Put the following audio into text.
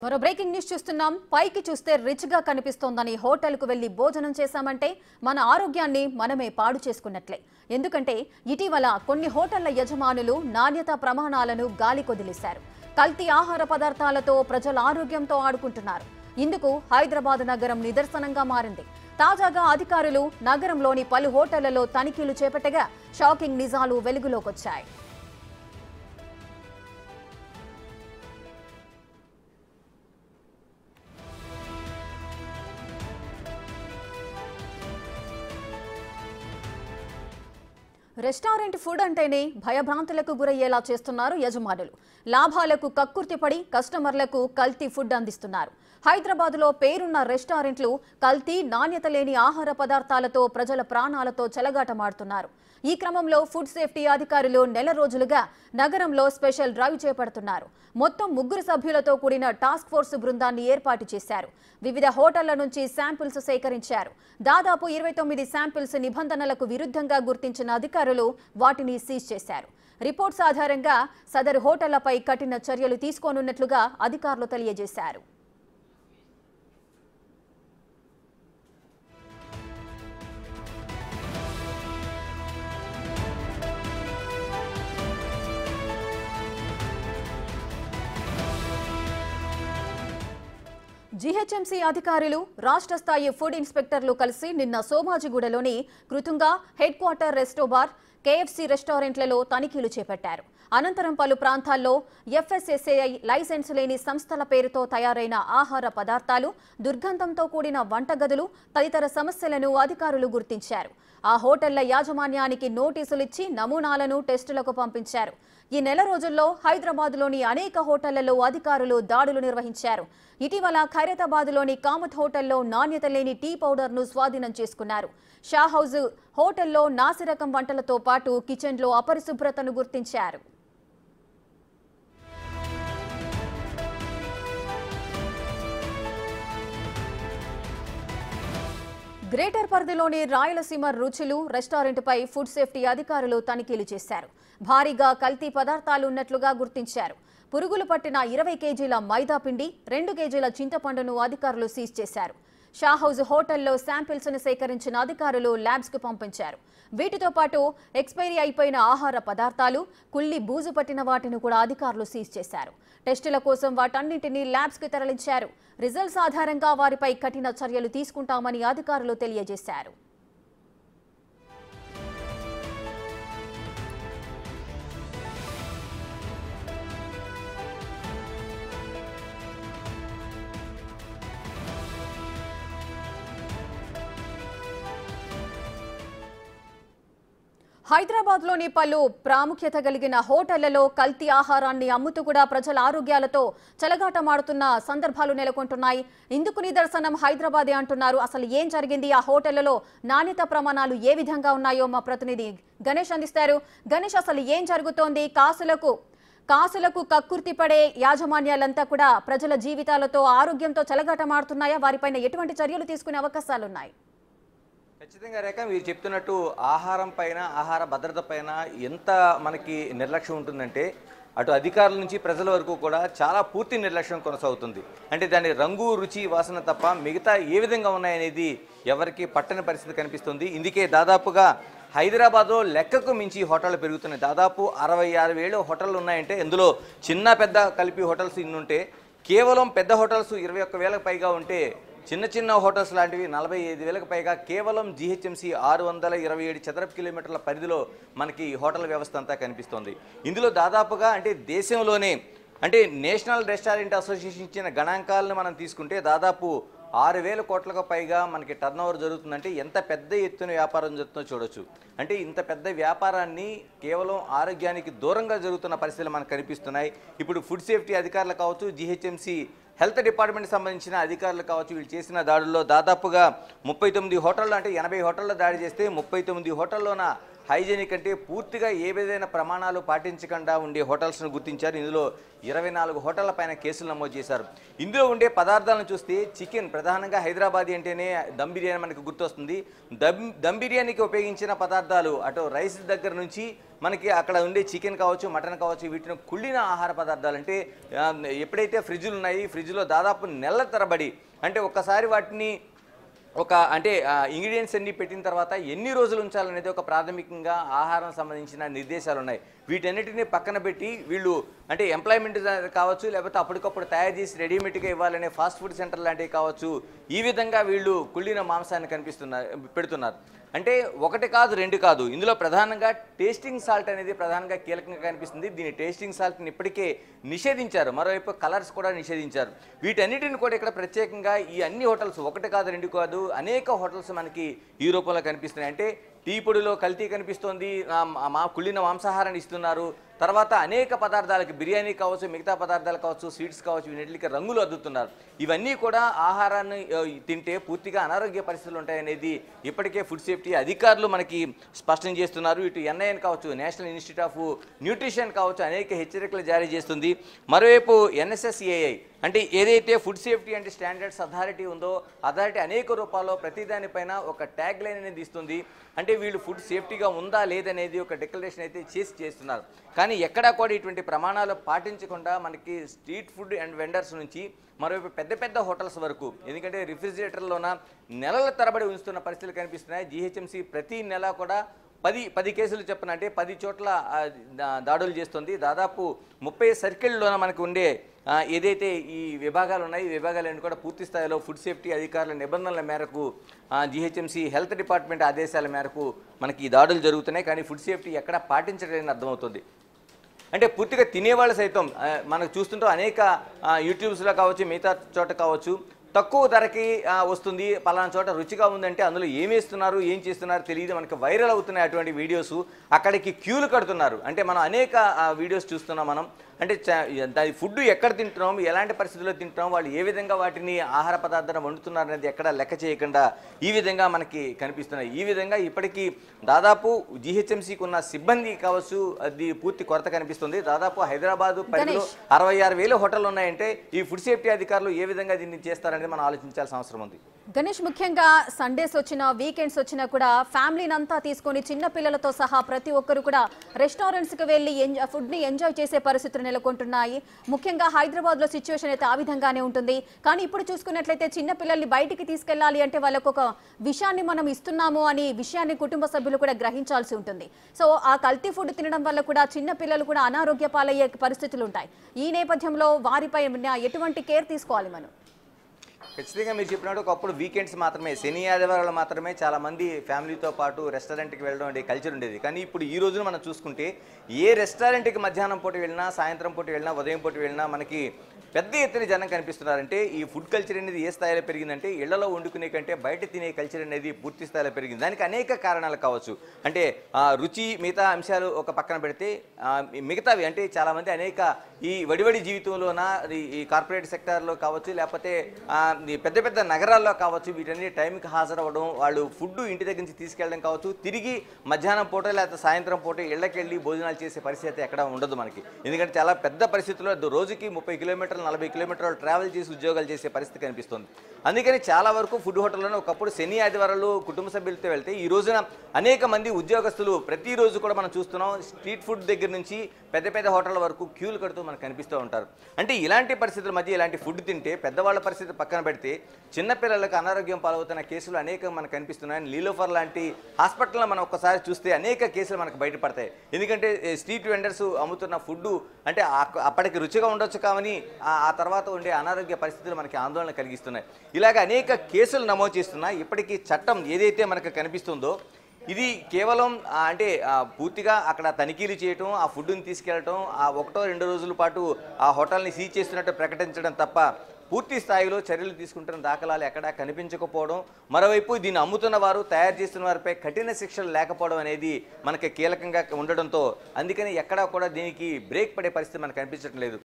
మరో breaking news చూస్తున్నాం. పైకి చూస్తే రిచ్ గా కనిపిస్తోందని హోటల్కు వెళ్లి భోజనం చేశామంటే మన ఆరోగ్యాన్ని మనమే పాడు చేసుకున్నట్లే. ఎందుకంటే ఇటీవల కొన్ని హోటళ్ల యజమానులు నాణ్యత ప్రమాణాలను గాలి కొదిలేశారు. కల్తీ ఆహార పదార్థాలతో ప్రజల ఆరోగ్యంతో ఆడుకుంటున్నారు. ఇందుకు హైదరాబాద్ నగరం నిదర్శనంగా మారింది. తాజాగా అధికారులు నగరంలోని పలు హోటళ్లలో తనిఖీలు చేపట్టగా షాకింగ్ నిజాలు వెలుగులోకొచ్చాయి. రెస్టారెంట్ ఫుడ్ అంటేనే భయభ్రాంతులకు గురయ్యేలా చేస్తున్నారు యజమానులు. లాభాలకు కక్కుర్తిపడి కస్టమర్లకు కల్తీ ఫుడ్ అందిస్తున్నారు. హైదరాబాద్లో పేరున్న రెస్టారెంట్లు కల్తీ నాణ్యత లేని ఆహార పదార్థాలతో ప్రజల ప్రాణాలతో చెలగాటమాడుతున్నారు. ఈ క్రమంలో ఫుడ్ సేఫ్టీ అధికారులు నెల రోజులుగా నగరంలో స్పెషల్ డ్రైవ్ చేపడుతున్నారు. మొత్తం 3 సభ్యులతో కూడిన టాస్క్ ఫోర్స్ బృందాన్ని ఏర్పాటు చేశారు. వివిధ హోటళ్ల నుంచి శాంపిల్స్ సేకరించారు. దాదాపు 29 శాంపిల్స్ నిబంధనలకు విరుద్ధంగా గుర్తించిన అధికారులు వాటిని సీజ్ చేశారు. రిపోర్ట్స్ ఆధారంగా సదరు హోటళ్లపై కఠిన చర్యలు తీసుకోనున్నట్లుగా అధికారులు తెలియజేశారు. జీహెచ్ఎంసీ అధికారులు రాష్ట్ర స్థాయి ఫుడ్ ఇన్స్పెక్టర్లు కలిసి నిన్న సోమాజిగూడలోని కృతుంగా హెడ్ క్వార్టర్ రెస్టోబార్ కేఎఫ్సీ రెస్టారెంట్లలో తనిఖీలు చేపట్టారు. అనంతరం పలు ప్రాంతాల్లో ఎఫ్ఎస్ఎస్ఏఐ లైసెన్స్ లేని సంస్థల పేరుతో తయారైన ఆహార పదార్థాలు, దుర్గంధంతో కూడిన వంటగదులు తదితర సమస్యలను అధికారులు గుర్తించారు. ఆ హోటళ్ల యాజమాన్యానికి నోటీసులిచ్చి నమూనాలను టెస్టులకు పంపించారు. ఈ నెల రోజుల్లో హైదరాబాద్లోని అనేక హోటళ్లలో అధికారులు దాడులు నిర్వహించారు. ఇటీవల ఖైరతాబాద్లోని కామత్ హోటల్లో నాణ్యత లేని టీ పౌడర్ను స్వాధీనం చేసుకున్నారు. షా హౌజ్ హోటల్లో నాసిరకం వంటలతో పాటు కిచెన్లో అపరిశుభ్రతను గుర్తించారు. గ్రేటర్ పరిధిలోని రాయలసీమ రుచులు రెస్టారెంట్పై ఫుడ్ సేఫ్టీ అధికారులు తనిఖీలు చేశారు. భారీగా కల్తీ పదార్థాలు ఉన్నట్లుగా గుర్తించారు. పురుగులు పట్టిన 20 కేజీల మైదా పిండి, 2 కేజీల చింతపండును అధికారులు సీజ్ చేశారు. షా హౌజ్ హోటల్లో శాంపిల్స్ ను సేకరించిన అధికారులు ల్యాబ్స్ కు పంపించారు. వీటితో పాటు ఎక్స్పైరీ అయిపోయిన ఆహార పదార్థాలు, కుళ్ళి బూజు పట్టిన వాటిని కూడా అధికారులు సీజ్ చేశారు. టెస్టుల కోసం వాటన్నింటినీ ల్యాబ్స్ కు తరలించారు. రిజల్ట్స్ ఆధారంగా వారిపై కఠిన చర్యలు తీసుకుంటామని అధికారులు తెలియజేశారు. హైదరాబాద్లోని పలు ప్రాముఖ్యత కలిగిన హోటళ్లలో కల్తీ ఆహారాన్ని అమ్ముతూ కూడా ప్రజల ఆరోగ్యాలతో చెలగాటమాడుతున్న సందర్భాలు నెలకొంటున్నాయి. ఇందుకు నిదర్శనం హైదరాబాదే అంటున్నారు. అసలు ఏం జరిగింది, ఆ హోటళ్లలో నాణ్యత ప్రమాణాలు ఏ విధంగా ఉన్నాయో మా ప్రతినిధి గణేష్ అందిస్తారు. గణేష్, అసలు ఏం జరుగుతోంది? కాసులకు కక్కుర్తి పడే యాజమాన్యాలంతా కూడా ప్రజల జీవితాలతో ఆరోగ్యంతో చెలగాటమాడుతున్నాయా? వారిపైన ఎటువంటి చర్యలు తీసుకునే అవకాశాలున్నాయి? ఖచ్చితంగా రేఖ, మీరు చెప్తున్నట్టు ఆహారం పైన, ఆహార భద్రత పైన ఎంత మనకి నిర్లక్ష్యం ఉంటుందంటే అటు అధికారుల నుంచి ప్రజల వరకు కూడా చాలా పూర్తి నిర్లక్ష్యం కొనసాగుతుంది. అంటే దాని రంగు, రుచి, వాసన తప్ప మిగతా ఏ విధంగా ఉన్నాయనేది ఎవరికి పట్టని పరిస్థితి కనిపిస్తుంది. ఇందుకే దాదాపుగా హైదరాబాద్లో లెక్కకు మించి హోటళ్ళు పెరుగుతున్నాయి. దాదాపు 66,000 హోటళ్ళు ఉన్నాయంటే ఇందులో చిన్న పెద్ద కలిపి హోటల్స్ ఇన్ని ఉంటే, కేవలం పెద్ద హోటల్స్ 21,000కు పైగా ఉంటే చిన్న చిన్న హోటల్స్ లాంటివి 45,000కు పైగా కేవలం జీహెచ్ఎంసీ 627 చదరపు కిలోమీటర్ల పరిధిలో మనకి హోటల్ వ్యవస్థ అంతా కనిపిస్తోంది. ఇందులో దాదాపుగా అంటే దేశంలోనే అంటే నేషనల్ రెస్టారెంట్ అసోసియేషన్ ఇచ్చిన గణాంకాలను మనం తీసుకుంటే దాదాపు 6,000 కోట్లకు పైగా మనకి టర్న్ ఓవర్ జరుగుతుందంటే ఎంత పెద్ద ఎత్తున వ్యాపారం జరుగుతుందో చూడొచ్చు. అంటే ఇంత పెద్ద వ్యాపారాన్ని కేవలం ఆరోగ్యానికి దూరంగా జరుగుతున్న పరిస్థితులు మనకు కనిపిస్తున్నాయి. ఇప్పుడు ఫుడ్ సేఫ్టీ అధికారులు కావచ్చు, జీహెచ్ఎంసీ హెల్త్ డిపార్ట్మెంట్కి సంబంధించిన అధికారులు కావచ్చు, వీళ్ళు చేసిన దాడుల్లో దాదాపుగా 39 హోటళ్ళు, అంటే 80 హోటల్లో దాడి చేస్తే 39 హోటల్లోన హైజీనిక్ అంటే పూర్తిగా ఏ విధమైన ప్రమాణాలు పాటించకుండా ఉండే హోటల్స్ను గుర్తించారు. ఇందులో 24 హోటళ్ల పైన కేసులు నమోదు చేశారు. ఇందులో ఉండే పదార్థాలను చూస్తే చికెన్, ప్రధానంగా హైదరాబాదీ అంటేనే దమ్ బిర్యానీ మనకు గుర్తొస్తుంది. దమ్ బిర్యానీకి ఉపయోగించిన పదార్థాలు అటు రైస్ దగ్గర నుంచి మనకి అక్కడ ఉండే చికెన్ కావచ్చు, మటన్ కావచ్చు, వీటిని కుళ్ళిన ఆహార పదార్థాలు. అంటే ఎప్పుడైతే ఫ్రిడ్జ్లు ఉన్నాయి, ఫ్రిడ్జ్లో దాదాపు నెలల తరబడి, అంటే ఒక్కసారి వాటిని ఇంగ్రీడియంట్స్ అన్ని పెట్టిన తర్వాత ఎన్ని రోజులు ఉంచాలనేది ఒక ప్రాథమికంగా ఆహారం సంబంధించిన నిర్దేశాలు ఉన్నాయి. వీటన్నిటిని పక్కన పెట్టి వీళ్ళు అంటే ఎంప్లాయ్మెంట్ కావచ్చు, లేకపోతే అప్పటికప్పుడు తయారు చేసి రెడీమేడ్గా ఇవ్వాలనే ఫాస్ట్ ఫుడ్ సెంటర్ లాంటివి కావచ్చు, ఈ విధంగా వీళ్ళు కుళ్ళిన మాంసాన్ని పెడుతున్నారు. అంటే ఒకటి కాదు, రెండు కాదు. ఇందులో ప్రధానంగా టేస్టింగ్ సాల్ట్ అనేది ప్రధానంగా కీలకంగా కనిపిస్తుంది. దీని టేస్టింగ్ సాల్ట్ని ఇప్పటికే నిషేధించారు. మరోవైపు కలర్స్ కూడా నిషేధించారు. వీటన్నిటిని కూడా ఇక్కడ ప్రత్యేకంగా ఈ అన్ని హోటల్స్, ఒకటి కాదు రెండు కాదు, అనేక హోటల్స్ మనకి ఈ రూపంలో కనిపిస్తున్నాయి. అంటే టీ పొడిలో కల్తీ కనిపిస్తోంది, కుళ్ళిన మాంసాహారాన్ని ఇస్తున్నారు. తర్వాత అనేక పదార్థాలకి, బిర్యానీ కావచ్చు, మిగతా పదార్థాలు కావచ్చు, స్వీట్స్ కావచ్చు, వీటికి రంగులు అద్దుతున్నారు. ఇవన్నీ కూడా ఆహారాన్ని తింటే పూర్తిగా అనారోగ్య పరిస్థితులు ఉంటాయనేది ఇప్పటికే ఫుడ్ సేఫ్టీ అధికారులు మనకి స్పష్టం చేస్తున్నారు. ఇటు ఎన్ఐఎన్ కావచ్చు, నేషనల్ ఇన్స్టిట్యూట్ ఆఫ్ న్యూట్రిషన్ కావచ్చు, అనేక హెచ్చరికలు జారీ చేస్తుంది. మరోవైపు NSSAI అంటే ఏదైతే food safety and standards authority ఉందో, అథారిటీ అనేక రూపాల్లో ప్రతిదానిపైన ఒక ట్యాగ్ లైన్ అనేది ఇస్తుంది. అంటే వీళ్ళు ఫుడ్ సేఫ్టీగా ఉందా లేదనేది ఒక డిక్లరేషన్ అయితే చేస్తున్నారు. కానీ ఎక్కడా కూడా ఇటువంటి ప్రమాణాలు పాటించకుండా మనకి స్ట్రీట్ ఫుడ్ అండ్ వెండర్స్ నుంచి మరోవైపు పెద్ద పెద్ద హోటల్స్ వరకు, ఎందుకంటే రిఫ్రిజిరేటర్లోన నెలల తరబడి ఉంచుతున్న పరిస్థితులు కనిపిస్తున్నాయి. GHMC ప్రతి నెల కూడా 10 కేసులు చెప్పిన, అంటే 10 చోట్ల దాడులు చేస్తుంది. దాదాపు 30 సర్కిల్లోన మనకు ఉండే ఏదైతే ఈ విభాగాలు ఉన్నాయి, ఈ విభాగాలన్నీ కూడా పూర్తి స్థాయిలో ఫుడ్ సేఫ్టీ అధికారుల నిబంధనల మేరకు, GHMC హెల్త్ డిపార్ట్మెంట్ ఆదేశాల మేరకు మనకి ఈ దాడులు జరుగుతున్నాయి. కానీ ఫుడ్ సేఫ్టీ ఎక్కడ పాటించలేని అర్థమవుతుంది. అంటే పూర్తిగా తినేవాళ్ళు సైతం మనకు చూస్తుంటాం, అనేక యూట్యూబ్స్లో కావచ్చు, మిగతా చోట కావచ్చు, తక్కువ ధరకి వస్తుంది, పలానా చోట రుచిగా ఉందంటే అందులో ఏం వేస్తున్నారు, ఏం చేస్తున్నారు తెలియదు, మనకి వైరల్ అవుతున్నాయి అటువంటి వీడియోస్. అక్కడికి క్యూలు కడుతున్నారు. అంటే మనం అనేక వీడియోస్ చూస్తున్నాం. మనం అంటే ఫుడ్ ఎక్కడ తింటున్నాం, ఎలాంటి పరిస్థితుల్లో తింటున్నాం, వాళ్ళు ఏ విధంగా వాటిని ఆహార పదార్థాన్ని వండుతున్నారు అనేది ఎక్కడ లెక్క చేయకుండా ఈ విధంగా మనకి కనిపిస్తున్నాయి. ఈ విధంగా ఇప్పటికీ దాదాపు GHMCకి ఉన్న సిబ్బంది కావచ్చు, అది పూర్తి కొరత కనిపిస్తుంది. దాదాపు హైదరాబాద్ పరిధిలో 66,000 హోటళ్ళు ఉన్నాయంటే ఈ ఫుడ్ సేఫ్టీ అధికారులు ఏ విధంగా దీన్ని చేస్తారనేది మనం ఆలోచించాల్సిన అవసరం ఉంది. గణేష్, ముఖ్యంగా సండేస్ వచ్చినా, వీకెండ్స్ వచ్చినా కూడా ఫ్యామిలీని అంతా తీసుకొని చిన్న పిల్లలతో సహా ప్రతి ఒక్కరు కూడా రెస్టారెంట్స్కి వెళ్ళి ఫుడ్ని ఎంజాయ్ చేసే పరిస్థితులు నెలకొంటున్నాయి. ముఖ్యంగా హైదరాబాద్లో సిచ్యువేషన్ అయితే ఆ విధంగానే ఉంటుంది. కానీ ఇప్పుడు చూసుకున్నట్లయితే చిన్న పిల్లల్ని బయటికి తీసుకెళ్లాలి అంటే వాళ్ళకు ఒక విషయాన్ని మనం ఇస్తున్నాము అని విషయాన్ని కుటుంబ సభ్యులు కూడా గ్రహించాల్సి ఉంటుంది. సో ఆ కల్తీ ఫుడ్ తినడం వల్ల కూడా చిన్న పిల్లలు కూడా అనారోగ్య పాలయ్యే పరిస్థితులు ఉంటాయి. ఈ నేపథ్యంలో వారిపై ఎటువంటి కేర్ తీసుకోవాలి మనం? ఖచ్చితంగా మీరు చెప్పినట్టు ఒకప్పుడు వీకెండ్స్ మాత్రమే, శని ఆదివారాలు మాత్రమే చాలామంది ఫ్యామిలీతో పాటు రెస్టారెంట్కి వెళ్ళడం అనే కల్చర్ ఉండేది. కానీ ఇప్పుడు ఈ రోజున మనం చూసుకుంటే ఏ రెస్టారెంట్కి మధ్యాహ్నం పూట వెళ్ళినా, సాయంత్రం పూట వెళ్ళినా, ఉదయం పూట వెళ్ళినా మనకి పెద్ద ఎత్తున జనం కనిపిస్తున్నారంటే ఈ ఫుడ్ కల్చర్ అనేది ఏ స్థాయిలో పెరిగిందంటే ఇళ్లలో వండుకునే కంటే బయట తినే కల్చర్ అనేది పూర్తి స్థాయిలో పెరిగింది. దానికి అనేక కారణాలు కావచ్చు. అంటే రుచి, మిగతా అంశాలు ఒక పక్కన పెడితే మిగతావి అంటే చాలామంది అనేక ఈ వడివడి జీవితంలోన ఈ కార్పొరేట్ సెక్టార్లో కావచ్చు, లేకపోతే పెద్ద పెద్ద నగరాల్లో కావచ్చు, వీటన్ని టైంకి హాజరవ్వడం, వాళ్ళు ఫుడ్ ఇంటి దగ్గర నుంచి తీసుకెళ్ళడం కావచ్చు, తిరిగి మధ్యాహ్నం పూట లేకపోతే సాయంత్రం పూట ఇళ్లకెళ్ళి భోజనాలు చేసే పరిస్థితి ఎక్కడ ఉండదు మనకి. ఎందుకంటే చాలా పెద్ద పరిస్థితుల్లో రోజుకి 30 కిలోమీటర్లు 40 కిలోమీటర్లు ట్రావెల్ చేసి ఉద్యోగాలు చేసే పరిస్థితి కనిపిస్తుంది. అందుకని చాలా వరకు ఫుడ్ హోటల్లోనే ఒకప్పుడు శని ఆదివారాలు కుటుంబ సభ్యులతో వెళ్తే ఈ రోజున అనేక మంది ఉద్యోగస్తులు ప్రతిరోజు కూడా మనం చూస్తున్నాం, స్ట్రీట్ ఫుడ్ దగ్గర నుంచి పెద్ద పెద్ద హోటళ్ళ వరకు క్యూలు కడుతూ మనకు కనిపిస్తూ ఉంటారు. అంటే ఇలాంటి పరిస్థితుల మధ్య ఇలాంటి ఫుడ్ తింటే పెద్దవాళ్ళ పరిస్థితి పక్కన పెడితే చిన్నపిల్లలకు అనారోగ్యం పాలవుతున్న కేసులు అనేకం మనకు కనిపిస్తున్నాయి. లీలోఫర్ లాంటి హాస్పిటల్లో మనం ఒక్కసారి చూస్తే అనేక కేసులు మనకు బయటపడతాయి. ఎందుకంటే స్ట్రీట్ వెండర్స్ అమ్ముతున్న ఫుడ్ అంటే అప్పటికి రుచిగా ఉండొచ్చు కానీ ఆ తర్వాత ఉండే అనారోగ్య పరిస్థితులు మనకి ఆందోళన కలిగిస్తున్నాయి. ఇలాగ అనేక కేసులు నమోదు చేస్తున్నాయి. ఇప్పటికీ చట్టం ఏదైతే మనకు కనిపిస్తుందో ఇది కేవలం అంటే పూర్తిగా అక్కడ తనిఖీలు చేయటం, ఆ ఫుడ్ని తీసుకెళ్ళటం, ఆ 1-2 రోజుల పాటు ఆ హోటల్ని సీజ్ చేస్తున్నట్టు ప్రకటించడం తప్ప పూర్తి స్థాయిలో చర్యలు తీసుకుంటున్న దాఖలాలు ఎక్కడా కనిపించకపోవడం, మరోవైపు దీన్ని అమ్ముతున్న వారు, తయారు చేస్తున్న వారిపై కఠిన శిక్షలు లేకపోవడం అనేది మనకి కీలకంగా ఉండడంతో అందుకని ఎక్కడా కూడా దీనికి బ్రేక్ పడే పరిస్థితి మనకు కనిపించడం లేదు.